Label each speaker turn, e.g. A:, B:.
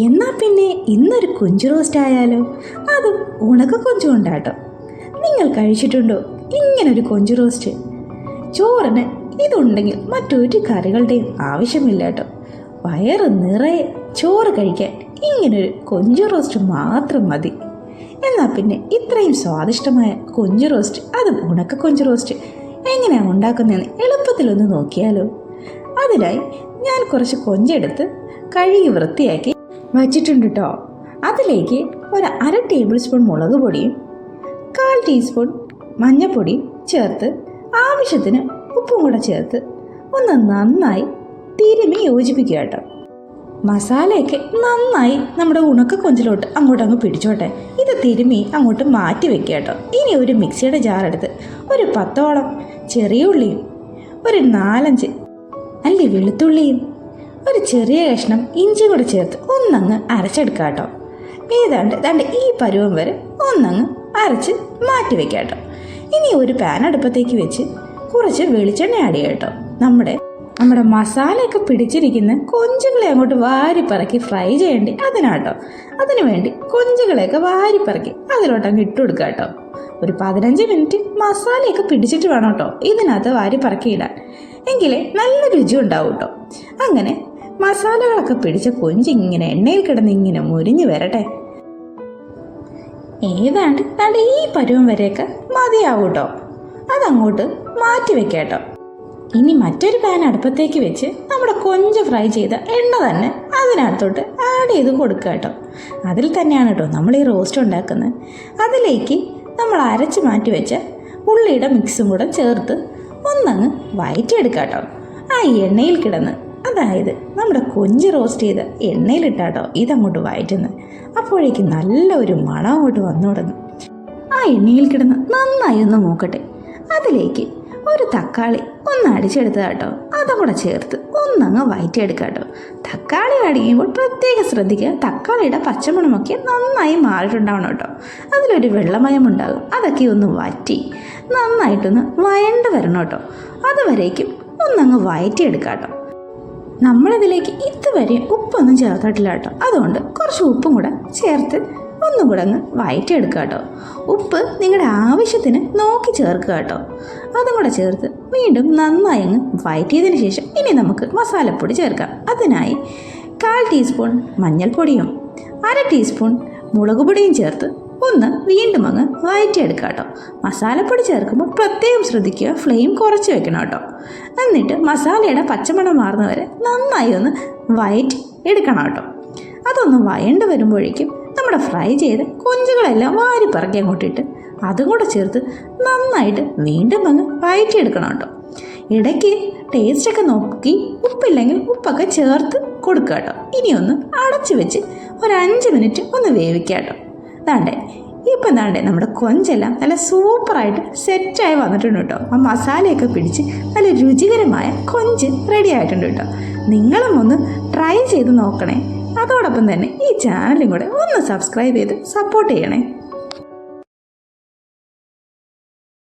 A: എന്നാൽ പിന്നെ ഇന്നൊരു കൊഞ്ച് റോസ്റ്റ് ആയാലോ? അതും ഉണക്ക കൊഞ്ചു കൊണ്ടാട്ടോ. നിങ്ങൾ കഴിച്ചിട്ടുണ്ടോ ഇങ്ങനൊരു കൊഞ്ച് റോസ്റ്റ്? ചോറിന് ഇതുണ്ടെങ്കിൽ മറ്റൊരു കറികളുടെയും ആവശ്യമില്ല കേട്ടോ. വയറ് നിറയെ ചോറ് കഴിക്കാൻ ഇങ്ങനൊരു കൊഞ്ച് റോസ്റ്റ് മാത്രം മതി. എന്നാൽ പിന്നെ ഇത്രയും സ്വാദിഷ്ടമായ കൊഞ്ച് റോസ്റ്റ്, അതും ഉണക്ക കൊഞ്ച് റോസ്റ്റ് എങ്ങനെയാണ് ഉണ്ടാക്കുന്നതെന്ന് എളുപ്പത്തിലൊന്ന് നോക്കിയാലോ? അതിനായി ഞാൻ കുറച്ച് കൊഞ്ചെടുത്ത് കഴുകി വൃത്തിയാക്കി വച്ചിട്ടുണ്ട് കേട്ടോ. അതിലേക്ക് ഒരു 1/2 ടേബിൾ സ്പൂൺ മുളക് പൊടിയും 1/4 ടീസ്പൂൺ മഞ്ഞൾപ്പൊടിയും ചേർത്ത് ആവശ്യത്തിന് ഉപ്പും കൂടെ ചേർത്ത് ഒന്ന് നന്നായി തിരുമ്മി യോജിപ്പിക്കുക കേട്ടോ. മസാലയൊക്കെ നന്നായി നമ്മുടെ ഉണക്ക കൊഞ്ചിലോട്ട് അങ്ങോട്ടങ്ങ് പിടിച്ചോട്ടെ. ഇത് തിരുമ്മി അങ്ങോട്ട് മാറ്റി വെക്കുക കേട്ടോ. ഇനി ഒരു മിക്സിയുടെ ജാറെടുത്ത് ഒരു 10ഓളം ചെറിയ ഉള്ളിയും ഒരു 4-5 അല്ലി വെളുത്തുള്ളിയും ഒരു ചെറിയ കഷ്ണം ഇഞ്ചി കൂടെ ചേർത്ത് ഒന്നങ്ങ് അരച്ചെടുക്കുക കേട്ടോ. ഏതാണ്ട് ഈ പരുവം വരെ ഒന്നങ്ങ് അരച്ച് മാറ്റി വെക്കുക കേട്ടോ. ഇനി ഒരു പാൻ അടുപ്പത്തേക്ക് വെച്ച് കുറച്ച് വെളിച്ചെണ്ണ ആഡ് ചെയ്യുക കേട്ടോ. നമ്മുടെ മസാലയൊക്കെ പിടിച്ചിരിക്കുന്ന കൊഞ്ചുകളെ അങ്ങോട്ട് വാരിപ്പറക്കി ഫ്രൈ ചെയ്യേണ്ടി അതിനാട്ടോ. അതിനു വേണ്ടി കൊഞ്ചുകളെയൊക്കെ വാരിപ്പറക്കി അതിലോട്ടങ്ങ് ഇട്ട് കൊടുക്കുക കേട്ടോ. ഒരു 15 മിനിറ്റ് മസാലയൊക്കെ പിടിച്ചിട്ട് വേണം കേട്ടോ ഇതിനകത്ത് വാരിപ്പറക്കി ഇടാൻ. എങ്കിലേ നല്ല രുചി ഉണ്ടാവും കേട്ടോ. അങ്ങനെ മസാലകളൊക്കെ പിടിച്ച കൊഞ്ച് ഇങ്ങനെ എണ്ണയിൽ കിടന്ന് ഇങ്ങനെ മുരിഞ്ഞു വരട്ടെ. ഏതാണ്ട് ഈ പരുവം വരെയൊക്കെ മതിയാവും കേട്ടോ. അതങ്ങോട്ട് മാറ്റി വെക്കാം കേട്ടോ. ഇനി മറ്റൊരു പാൻ അടുപ്പത്തേക്ക് വെച്ച് നമ്മുടെ കൊഞ്ച് ഫ്രൈ ചെയ്ത എണ്ണ തന്നെ അതിനകത്തോട്ട് ആഡ് ചെയ്ത് കൊടുക്കുക കേട്ടോ. അതിൽ തന്നെയാണ് കേട്ടോ നമ്മൾ ഈ റോസ്റ്റ് ഉണ്ടാക്കുന്നത്. അതിലേക്ക് നമ്മൾ അരച്ച് മാറ്റി വെച്ച ഉള്ളിയുടെ മിക്സും കൂടെ ചേർത്ത് ഒന്നങ്ങ് വഴറ്റിയെടുക്കുക കേട്ടോ. ആ എണ്ണയിൽ കിടന്ന്, അതായത് നമ്മുടെ കൊഞ്ച് റോസ്റ്റ് ചെയ്ത് എണ്ണയിലിട്ടാട്ടോ ഇതങ്ങോട്ട് വഴറ്റുന്നത്. അപ്പോഴേക്കും നല്ല ഒരു മണം അങ്ങോട്ട് വന്നു തുടങ്ങും. ആ എണ്ണയിൽ കിടന്ന് നന്നായി ഒന്ന് മൂക്കട്ടെ. അതിലേക്ക് ഒരു തക്കാളി ഒന്ന് അടിച്ചെടുത്തതാട്ടോ അതും കൂടെ ചേർത്ത് ഒന്നങ്ങ് വഴറ്റിയെടുക്കുക കേട്ടോ. തക്കാളി അടിക്കുമ്പോൾ പ്രത്യേകം ശ്രദ്ധിക്കുക. തക്കാളിയുടെ പച്ചമണമൊക്കെ നന്നായി മാറിയിട്ടുണ്ടാവണം കേട്ടോ. അതിലൊരു വെള്ളമയം ഉണ്ടാകും. അതൊക്കെ ഒന്ന് വറ്റി നന്നായിട്ടൊന്ന് വഴണ്ട് വരണം കേട്ടോ. അതുവരേക്കും ഒന്നങ്ങ് വഴറ്റിയെടുക്കുക കേട്ടോ. നമ്മളിതിലേക്ക് ഇതുവരെ ഉപ്പൊന്നും ചേർത്തിട്ടില്ല കേട്ടോ. അതുകൊണ്ട് കുറച്ച് ഉപ്പും കൂടെ ചേർത്ത് ഒന്നും കൂടെ അങ്ങ് വഴറ്റിയെടുക്കുക കേട്ടോ. ഉപ്പ് നിങ്ങളുടെ ആവശ്യത്തിന് നോക്കി ചേർക്കുക കേട്ടോ. അതും കൂടെ ചേർത്ത് വീണ്ടും നന്നായി അങ്ങ് വഴറ്റിയതിന് ശേഷം ഇനി നമുക്ക് മസാലപ്പൊടി ചേർക്കാം. അതിനായി 1/4 ടീസ്പൂൺ മഞ്ഞൾപ്പൊടിയും 1/2 ടീസ്പൂൺ മുളക് പൊടിയും ചേർത്ത് ഒന്ന് വീണ്ടും അങ്ങ് വഴറ്റിയെടുക്കുക കേട്ടോ. മസാലപ്പൊടി ചേർക്കുമ്പോൾ പ്രത്യേകം ശ്രദ്ധിക്കുക, ഫ്ലെയിം കുറച്ച് വെക്കണം കേട്ടോ. എന്നിട്ട് മസാലയുടെ പച്ചമണം മാറുന്നവരെ നന്നായി ഒന്ന് വഴറ്റി എടുക്കണം കേട്ടോ. അതൊന്ന് വഴണ്ട് വരുമ്പോഴേക്കും നമ്മുടെ ഫ്രൈ ചെയ്ത് കൊഞ്ചുകളെല്ലാം വാരിപ്പറക്കി അങ്ങോട്ടിട്ട് അതും കൂടെ ചേർത്ത് നന്നായിട്ട് വീണ്ടും അങ്ങ് വഴറ്റിയെടുക്കണം കേട്ടോ. ഇടയ്ക്ക് ടേസ്റ്റൊക്കെ നോക്കി ഉപ്പില്ലെങ്കിൽ ഉപ്പൊക്കെ ചേർത്ത് കൊടുക്കുക കേട്ടോ. ഇനിയൊന്ന് അടച്ച് വെച്ച് ഒരു 5 മിനിറ്റ് ഒന്ന് വേവിക്കുക കേട്ടോ. ഇപ്പം നമ്മുടെ കൊഞ്ചെല്ലാം നല്ല സൂപ്പറായിട്ട് സെറ്റായി വന്നിട്ടുണ്ട് കേട്ടോ. ആ മസാലയൊക്കെ പിടിച്ച് നല്ല രുചികരമായ കൊഞ്ച് റെഡി ആയിട്ടുണ്ട് കേട്ടോ. നിങ്ങളും ഒന്ന് ട്രൈ ചെയ്ത് നോക്കണേ. അതോടൊപ്പം തന്നെ ഈ ചാനലും കൂടെ ഒന്ന് സബ്സ്ക്രൈബ് ചെയ്ത് സപ്പോർട്ട് ചെയ്യണേ.